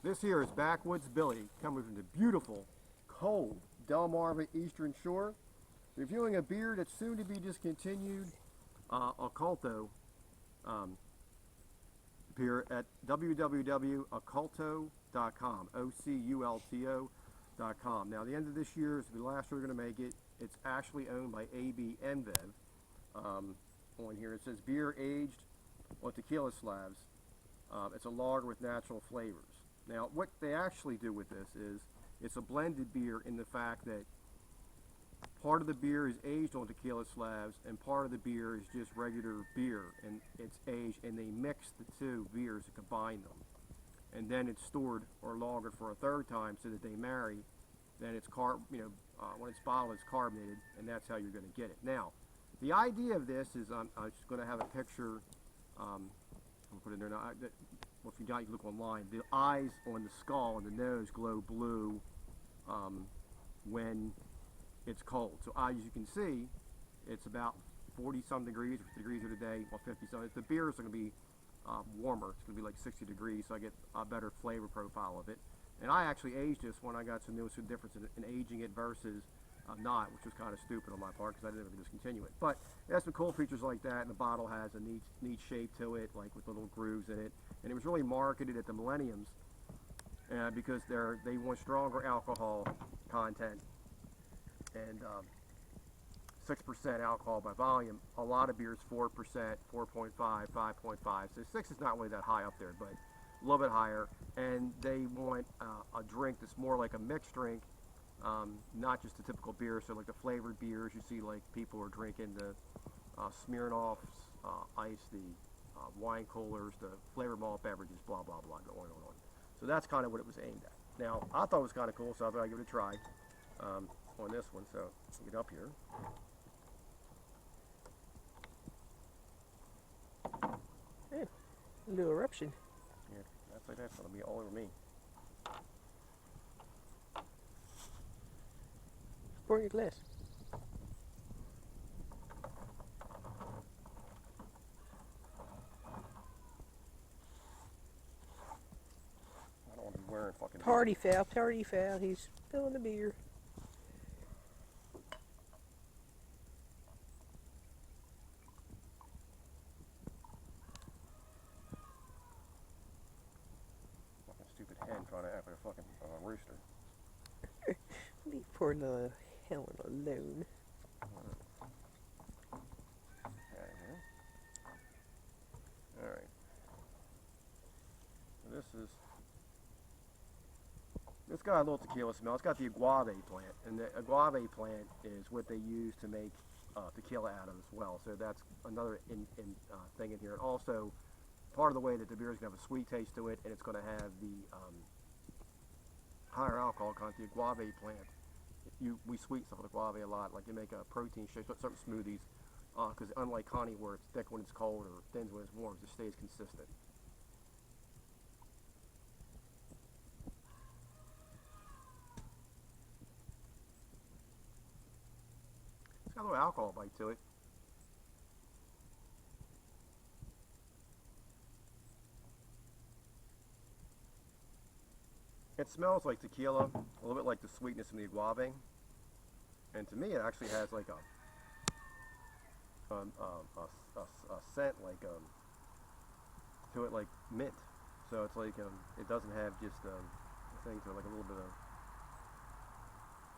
This here is Backwoods Billy, coming from the beautiful, cold Delmarva Eastern Shore, reviewing a beer that's soon to be discontinued, Oculto beer at www.oculto.com, OCULTO.com. Now, the end of this year is the last year we're going to make it. It's actually owned by AB InBev. On here it says beer aged on tequila slabs. It's a lager with natural flavors. Now, what they actually do with this is it's a blended beer in the fact that part of the beer is aged on tequila slabs and part of the beer is just regular beer, and it's aged, and they mix the two beers to combine them. And then it's stored or lagered for a third time so that they marry. Then it's when it's bottled, it's carbonated, and that's how you're going to get it. Now, the idea of this is I'm just going to have a picture. I'll put it in there now. Well, if you don't, you can look online. The eyes on the skull and the nose glow blue when it's cold. So as you can see, it's about 40-some degrees, 50 degrees here today, well 50-some. The beer is going to be warmer. It's going to be like 60 degrees, so I get a better flavor profile of it. And I actually aged this when I got to notice the difference in aging it versus not, which was kind of stupid on my part because I didn't ever discontinue it. But it has some cool features like that, and the bottle has a neat shape to it, like with little grooves in it. And it was really marketed at the Millenniums because they want stronger alcohol content and 6% alcohol by volume. A lot of beers 4%, 4.5, 5.5. So 6 is not really that high up there, but a little bit higher. And they want a drink that's more like a mixed drink. Not just the typical beer, so like the flavored beers you see, like people are drinking the Smirnoffs, ice, the wine coolers, the flavored malt beverages, blah blah blah, going on. So that's kind of what it was aimed at. Now, I thought it was kind of cool, so I thought I'd give it a try on this one. So get up here. Yeah, a little eruption. Yeah, that's gonna be all over me. Pour in your glass. I don't want to be wearing fucking Party foul. He's spilling the beer. fucking stupid hen trying to act like a fucking rooster. Leave poor little Helen alone. Okay, alright. So this got a little tequila smell. It's got the agave plant, and the agave plant is what they use to make tequila out of as well. So that's another thing in here. And also, part of the way that the beer is going to have a sweet taste to it, and it's going to have the higher alcohol content. The agave plant, we sweeten stuff with agave a lot. Like you make a protein shake, certain smoothies, because unlike honey, where it's thick when it's cold or thin when it's warm, it just stays consistent. It's got a little alcohol bite to it. It smells like tequila, a little bit like the sweetness in the agave, and to me it actually has like a scent like to it, like mint. So it's like it doesn't have just a thing to it, like a little bit of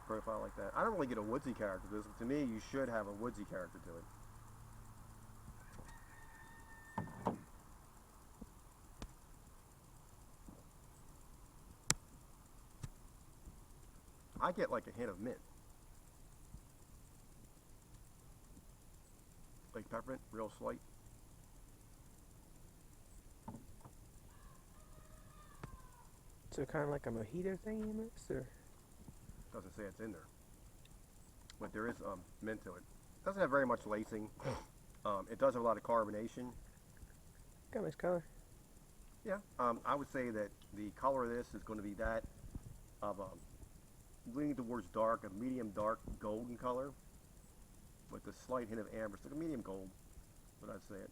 profile like that. I don't really get a woodsy character to this, but to me you should have a woodsy character to it. I get like a hint of mint. Like peppermint, real slight. So kind of like a mojito thing in this, or? Doesn't say it's in there. But there is mint to it. Doesn't have very much lacing. It does have a lot of carbonation. Got nice color. Yeah, I would say that the color of this is going to be that of leaning towards dark, a medium dark golden color with a slight hint of amber. It's like a medium gold, but I'd say it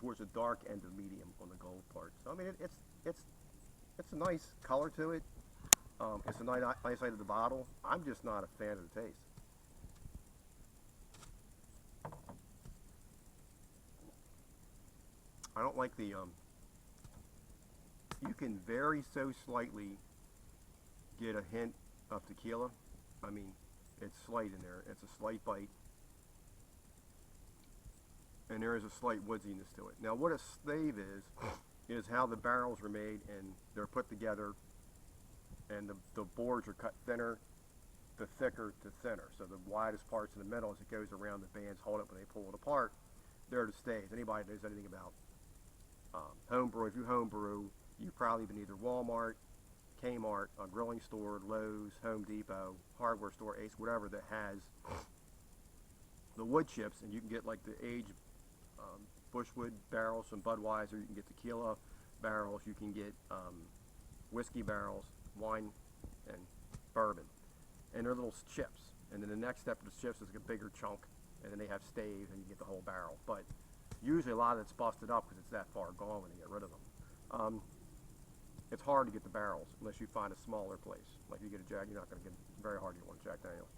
towards the dark end of medium on the gold part. So I mean, it's it's a nice color to it. It's a nice sight of the bottle. I'm just not a fan of the taste. I don't like the, you can very so slightly get a hint of tequila. I mean, it's slight in there. It's a slight bite. And there is a slight woodsiness to it. Now, what a stave is how the barrels are made, and they're put together, and the boards are cut thinner, the thicker to thinner. So the widest parts in the middle, as it goes around, the bands hold it when they pull it apart. They're the staves. Anybody knows anything about homebrew, if you homebrew, you've probably been either Walmart, Kmart, a grilling store, Lowe's, Home Depot, hardware store, Ace, whatever that has the wood chips, and you can get like the aged Bushwood barrels from Budweiser, you can get tequila barrels, you can get whiskey barrels, wine, and bourbon, and they're little chips. And then the next step of the chips is a bigger chunk, and then they have staves, and you get the whole barrel. But usually a lot of it's busted up because it's that far gone when they get rid of them. It's hard to get the barrels unless you find a smaller place. Like you get a Jack, you're not going to get very hard to get one Jack Daniels.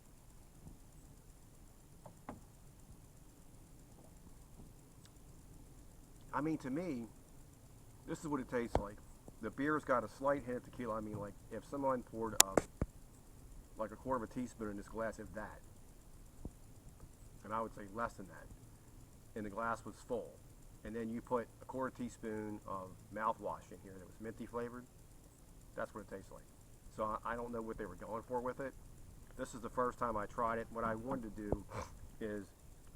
I mean, to me, this is what it tastes like. The beer's got a slight hint of tequila. I mean, like if someone poured like a quarter of a teaspoon in this glass, if that, and I would say less than that, and the glass was full, and then you put a quarter teaspoon of mouthwash in here that was minty flavored, that's what it tastes like. So I don't know what they were going for with it. This is the first time I tried it. What I wanted to do is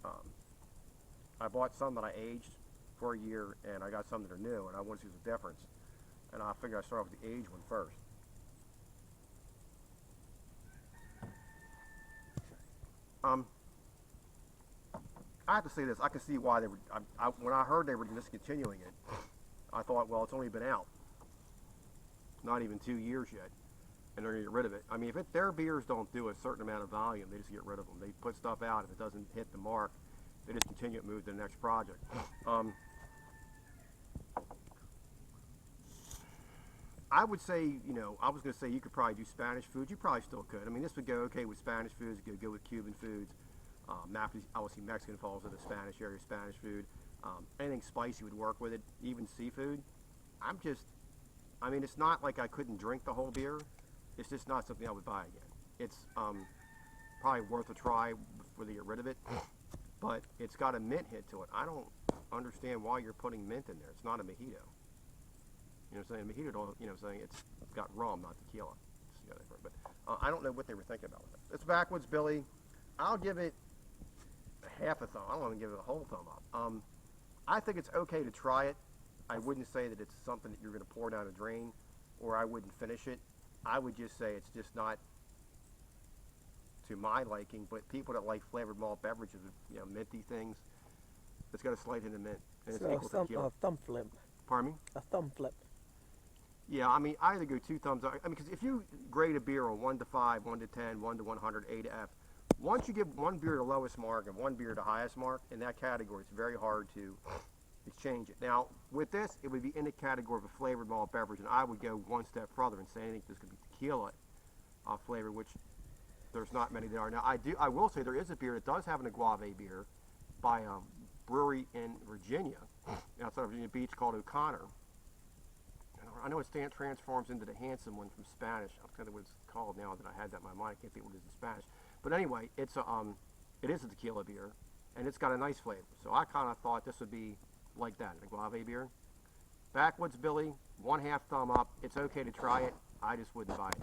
I bought some that I aged for a year, and I got some that are new, and I wanted to see the difference. And I figured I'd start with the aged one first. I have to say this. I can see why they were. When I heard they were discontinuing it, I thought, well, it's only been out not even 2 years yet, and they're going to get rid of it. I mean, if their beers don't do a certain amount of volume, they just get rid of them. They put stuff out. If it doesn't hit the mark, they discontinue it, move to the next project. I would say, you know, I was going to say you could probably do Spanish foods. You probably still could. I mean, this would go okay with Spanish foods. It could go with Cuban foods. Obviously, Mexican falls in the Spanish area, Spanish food. Anything spicy would work with it, even seafood. I mean, it's not like I couldn't drink the whole beer. It's just not something I would buy again. It's probably worth a try before they get rid of it. But it's got a mint hit to it. I don't understand why you're putting mint in there. It's not a mojito. You know what I'm saying? Mojito, don't, you know what I'm saying? It's got rum, not tequila. But I don't know what they were thinking about with it. It's Backwoods Billy. I'll give it half a thumb. I don't want to give it a whole thumb up. I think it's okay to try it. I wouldn't say that it's something that you're going to pour down a drain, or I wouldn't finish it. I would just say it's just not to my liking, but people that like flavored malt beverages, you know, minty things, it's got a slight hint of mint, and it's equal to tequila. A thumb flip. Pardon me? A thumb flip. Yeah, I mean, I either go 2 thumbs up. I mean, because if you grade a beer on 1 to 5, 1 to 10, 1 to 100, A to F, once you give one beer the lowest mark and one beer the highest mark in that category, it's very hard to exchange it. Now, with this, it would be in the category of a flavored malt beverage, and I would go one step further and say I think this could be tequila flavor, which there's not many that are. Now, I will say there is a beer that does have an agave beer by a brewery in Virginia, outside of Virginia Beach, called O'Connor. I know it transforms into the handsome one from Spanish. I forget what it's called now that I had that in my mind. I can't think what it is in Spanish. But anyway, it is a tequila beer, and it's got a nice flavor. So I kind of thought this would be like that, an agave beer. Backwoods Billy, 1/2 thumb up. It's okay to try it. I just wouldn't buy it.